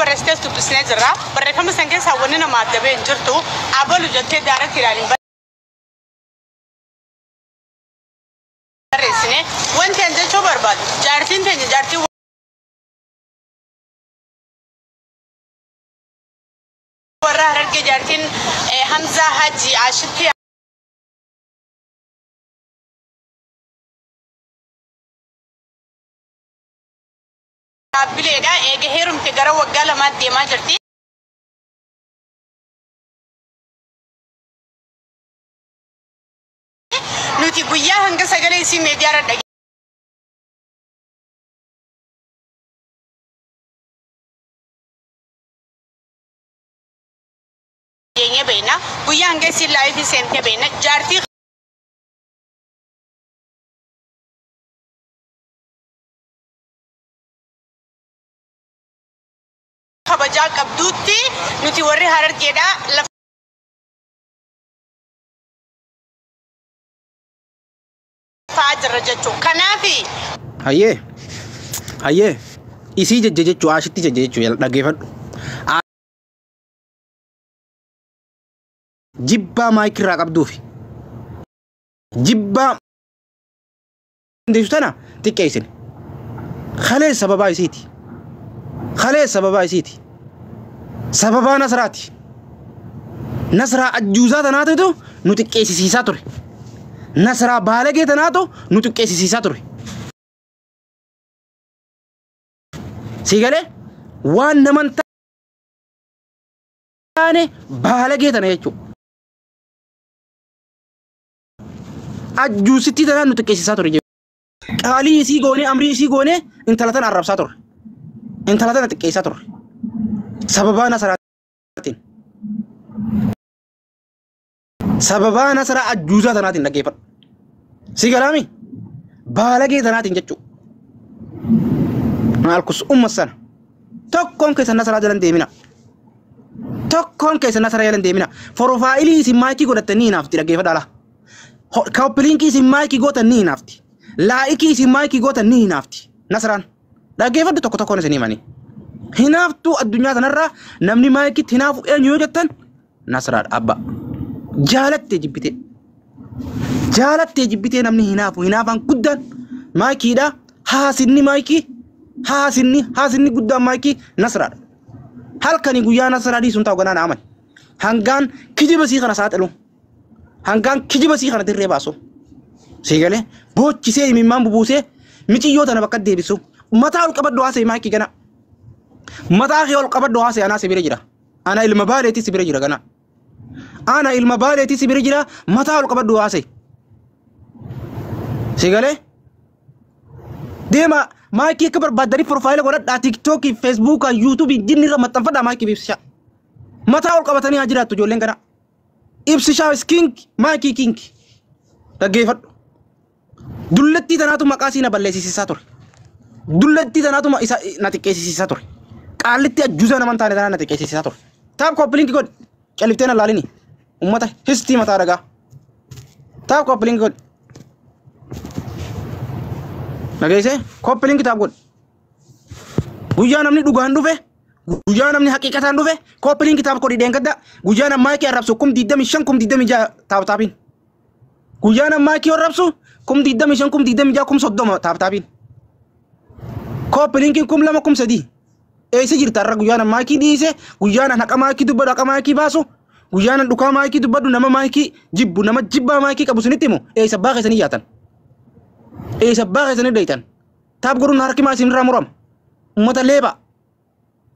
برستيس تبصني جرا بركم سنجة سووننا ما تبين جرتو أبلو جت دارة كيراني برسني وين تنجي شو برباد جارتين تنجي جارتي ورا هرجع جارتين حمزة حجي عاشتي بليدا هيرم تجرا وقالا ما دي ما جرتي نوتي بويا هنگا سجلي سي ميديا رد ينيه بينا بويا هنگا سي لايف سنت بينا جارتي خبجا كبدوتي نوتي وري هارر كيدا فاجر رجچو كنافي هيه isi jejechu ashiti jejechu yal dagefad jibba maikra qabdufi jibba ndishtana tikaysin khale sababa isiti خلي سببا يسيتي سببا نصراتي نصرا الجوزات ناتو نتكيسي سيساتوري نصرا بالغي تناتو نتكيسي سيساتوري سيغالي وان نمن تاني بالغي تنيچو الجوزتي تنا نتكيسي ساتوري قالي سي غوني امري سي غوني انتلتن عرب ساتوري انت لا تنتقي ساتور سببا نصراتين سببا نصر الجوزات ناتين نغيفر سيغلامي بالغي تناتين جچو مالكس سنه تكون كيس نصر جلن ديمنا تكون كيس نصر جلن ديمنا بروفايلي سي مايكي غدتني نافتي نغيفر دالا كوبلينكي سي مايكي غوتني نافتي لايكي سي مايكي غوتني نافتي نصران لا كيف بدو تكو نسني ماني هنافتو الدنيا تنرى نمني مايكي هنافو اين يوجدتن نصرار أبا جالت تجبتي نمني هنافان قدان مايكي دا حاسني مايكي حاسني قدان مايكي نصرار هل كان يقول يا نصرار دي سنتاو غنان عمل هنغان كجي بسيخنا ساتلو هنغان كجي بسيخنا تري باسو سيغالي بوچي سي ميمان بوبوسي ميچي يوتنا بقد دي بسو متى القبض واسي مايكي غنا متى خيول القبض واسي انا سبيري جرا انا المباليتي سبيري جرا غنا انا المباليتي سبيري جرا متى القبض واسي سيغالي ديما مايكي كبر بدري بروفايل ولا تيك توك فيسبوك يوتيوب جني رمتن فدا مايكي بيفشا متى القبضني اجرا تجولن غنا ابسشا سكينك مايكي كينك تغيفت دلتي تناتو مقاسينا بلسي ساتور دلتي تناتو ما ناتكيسي ساتور قالتي جوزنا من تاني تانا ناتكيسي ساتور تاب كوبلينك كود كلفتنا لاليني امتا هستي متا رغا تاب كوبلينك كود نغيسه كوبلينك تاب كود غوجا نمني دوغان دوفه غوجا نمني حقيقتان دوفه كوبلينك تاب كود دينغدا غوجا نماكي عربسو كوم ديدم شنكم ديدم جا تاب تابين غوجا نماكي عربسو كوم ديدم شنكم ديدم جا كوم صدوم تاب تابين كوبلينك كوم لما كوم سدي اي سجير ترى غيانا مايكي ديسه غيانا نقا مايكي دبا نقا مايكي باسو غيانا دوكا مايكي دبا نما مايكي جيبو نما جيبا مايكي كبسنيتيمو اي سباخ سنياتن اي سباخ سني ديتن تاب غرون هركي ما سين رامرام متا ليبا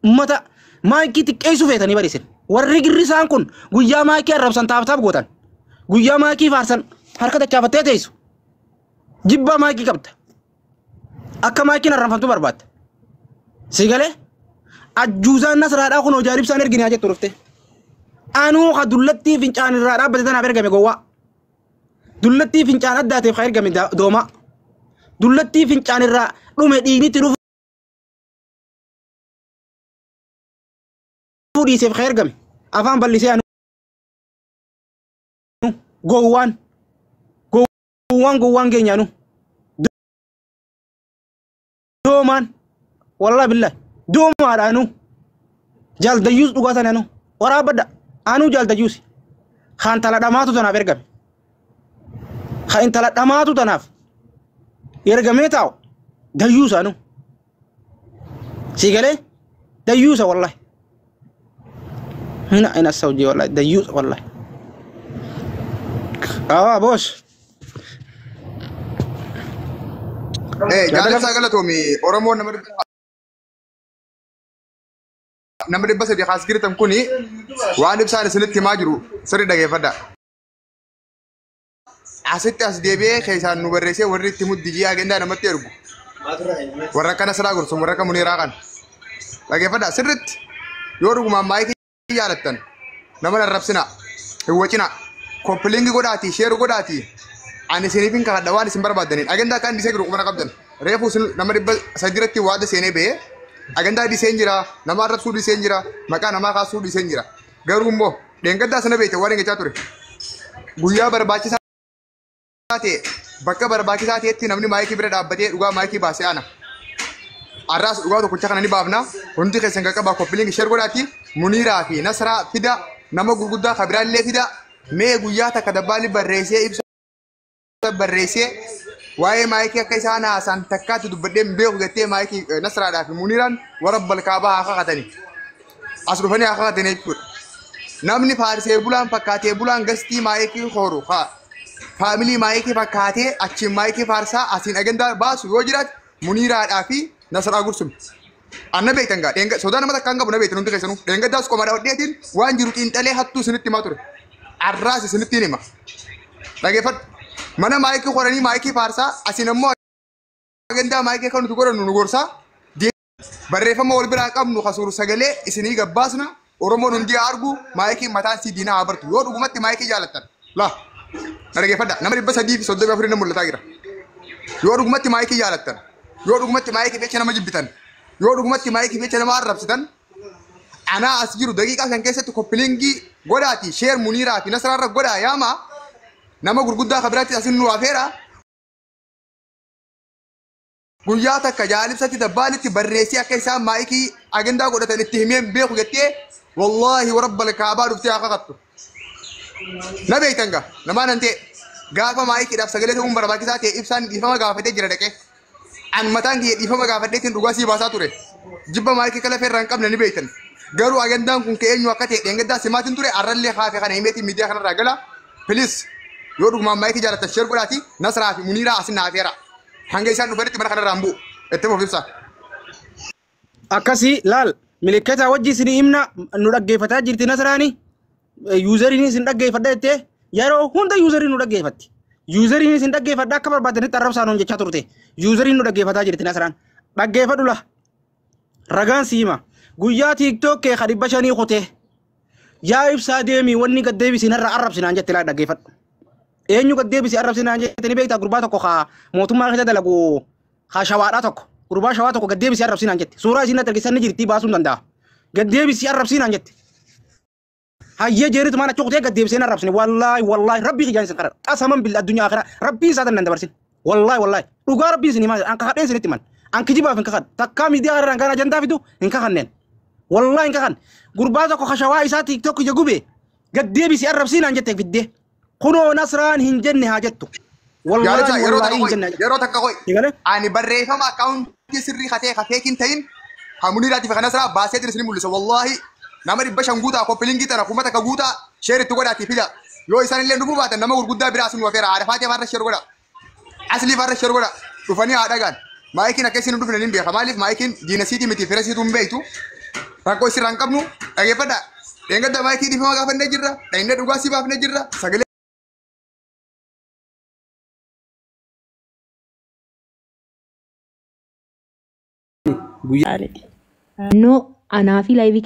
متا مايكي تكاي سوفيتني بريسن وري غريسان كون غيا مايكي ربسن تاب غوتن غيا مايكي فارسن حركه تشافتي تيسو جيبا مايكي كبت akka maakina ranfamtu barbaad sigale ajjuuzaan nasraadhaa kun hojaarib saan ergine ajettu rufte anuu ka dullatti fincaan irraa dhaabbate tanaaf ergame gowwa dullatti fincaan addaateef ka ergame dooma dullatti fincaan irraa dhume dhiignitti dhufu dhiiseef ka ergame afaan ballisee anu gowwaan keenyaanu دومان والله بالله دوما رانو Jaal dayyuus dhugaatan anu waraabadha anu jaal dayyuus kaan tala dhamaatu tanaaf ergame kaan tala dhamaatu tanaaf ergamee taa'u dayyuus anu sigalee dayyuusa wallahi hina ina sawji wallahi dayyuus wallahi boss jaalala galatoomii Oromoon nama dhibba sadii kaas giritan kuni waan ibsaan isinitti himaa jiru sirri dhageeffadha. Asitti as deebi'ee keessaan nu barreessee warri itti muddijii agendaa namatti ergu. Warra akkana siraa gorsu warra akka muniiraa kan. Dhageeffadha sirritti yoo dhugumaan maayikii jaalattan nama narrabsina hin wacina kompilingi godhaatii sheeru godhaatii ani isiniif hin kakadha waan isin barbaadaniin agendaa kan disee jiru qubana qabdan reefu nama dhibba sadiirratti waada seenee ba'ee agendaa diseen jira nama arrabsuu diseen jira maqaa namaa kaasuu diseen jira garuu immoo dheengaddaa sana beekte waan eeggachaa ture guyyaa barbaachisaa ta'e bakka barbaachisaa ta'etti namni maayikii bira dhaabbatee dhugaa maayikii baasee ana arraas dhugaa tokkicha kana ni baafna hundi keessan qaqqabaa koppilingi sheer godhaati muniiraa fi nasraa fida nama gurguddaa kabiraallee fida mee guyyaa takka dabbaalli barreessee ibsa barreessee waa'ee maayikii akka isaan haasan takkaatti dubbadhee beeku gattee maayikii nasraadhaa fi muniiraan warra balkaabaa haa kakatanii as dhufanii haa kakatanii jechuudha. Namni faarsee bulaan fakkaatee bulaan gastii maayikii horu faamilii maayikii fakkaatee achiin maayikii faarsaa asiin agendaa baasu yoo jiraate muniiraadhaa fi nasraa gursum. Anna beektan gaa sodaa nama takkaan qabu na beektan hundi keessanuu dheengaddaas qomaa dhawadheetiin waan jiru xiinxalee hattuu isinitti himaa ture. Arraas isinittiin hima. Dhageeffadhu. Mana maayikii qoranii maayikii faarsaa asiin ammoo agendaa maayikii kan nuti godhannu nu gorsaa barreeffama wal biraa qabnu kasuuru sagalee isinii gabbaasna Oromoon hundi argu maayikii mataan si diinaa haa bartu yoo dhugumatti maayikii jaalattan laa na dhageeffadha nama 334 na mul'ataa jira yoo dhugumatti maayikii jaalattan yoo dhugumatti maayikii beecha nama jibbitan yoo dhugumatti maayikii beecha nama arrabsitan anaa as jiru daqiiqaa kan keessatti koppilingii godhaati sheer muniiraa fi nasraarra godhaa yaama nama gurguddaa kabiraatti asin nu afeera guyyaa takka jaalibsatti dabbaalitti barreessee akka isaan maayikii agendaa godhatan itti himeen beeku jettee wallaahi warabbal kaabaa dhuftee haa kakattu na beektan gaa namaan hantee gaafa maayikiidhaaf sagalee ta'uun barbaachisaa ta'e ibsaan dhiifama gaafatee jira dhaqee an mataan kiyya dhiifama gaafadheetiin dhugaa sii baasaa ture jibba maayikii kala feerraa hin qabne ni beektan garuu agendaan kun ka'eenyu akka ta'e dheengaddaa simaatiin ture arrallee kaafe kana himeetiin miidiyaa kanarraa gala pilis yoo dhugumaan maayikii jaalatan sheer godhaati nasraa fi muniiraa asin naafeera hanga isaan dhufanitti mana kanarraan bu'u itti fuuf ibsa. Akkasii laal milikkata wajji isin himna nu dhaggeeffataa jirti nasraani yuuzariin isin dhaggeeffadha jettee yeroo hunda yuuzariin nu dhaggeeffatti yuuzariin isin dhaggeeffadha akka barbaadanitti arrabsaan hon jechaa turte yuuzariin nu dhaggeeffataa jirti nasraan dhaggeeffadhu la ragaan siima guyyaa tiiktook kee ka 500 kutee yaa ibsaa deemii wanni gad deebisi narra arrabsinaan jette laa dhaggeeffadhu. Eenyu gad deebisi arrabsinaan jettanii beektaa gurbaa tokko kaa mootummaa keessa dalagu kaa shawaadhaa tokko gurbaa shawaa tokko gad deebisi arrabsinaan jette suuraa isin argisan ni jirti baasuun danda'a gad deebisi arrabsinaan jette hayyee jeeritu maana chokutee gad deebiseen arrabsine wallaahi rabbii kijaan isin kadhadha qasaman bil addunyaa akhiraa rabbii isaa tan dabarsin wallaahi dhugaa rabbii isin himaa an kakadheen isinitti man an kijibaaf hin kakadhu takkaa miidiyaa irraan kan ajandaa fidu hin kakanneen wallaahi hin kakan gurbaa tokko ka shawaa isaa tiiktook ija gube gad deebisi arrabsinaan jette fiddee kunoo nasraan hin jenne haa jettu wallaahi hin jenne yeroo takka qoy ani barreeffama akkaawuntii sirrii katee kafeekin ta'in hamuniiraatiif kan nasraa baasee jiru isin mul'isa wallaahi nama 500 guutaa koppilingii tana kuma takka guutaa sheer itti godhaati fida yoo isaan illee dhufuu baatan nama gurguddaa biraa asin wafeera haadha faatee faarra sheer godha aslii faarra sheer godha dhufanii haa dhagaan maayikiin akka isin dhufne hin beeka maaliif maayikiin diinasiitii miti firasiituu hin beektu rakkoo isirraa hin qabnu dhageeffadha dheengadda maayikii dhiifama gaafannee jirra dhahinne dhugaa si baafnee jirra sagalee No, Anafi live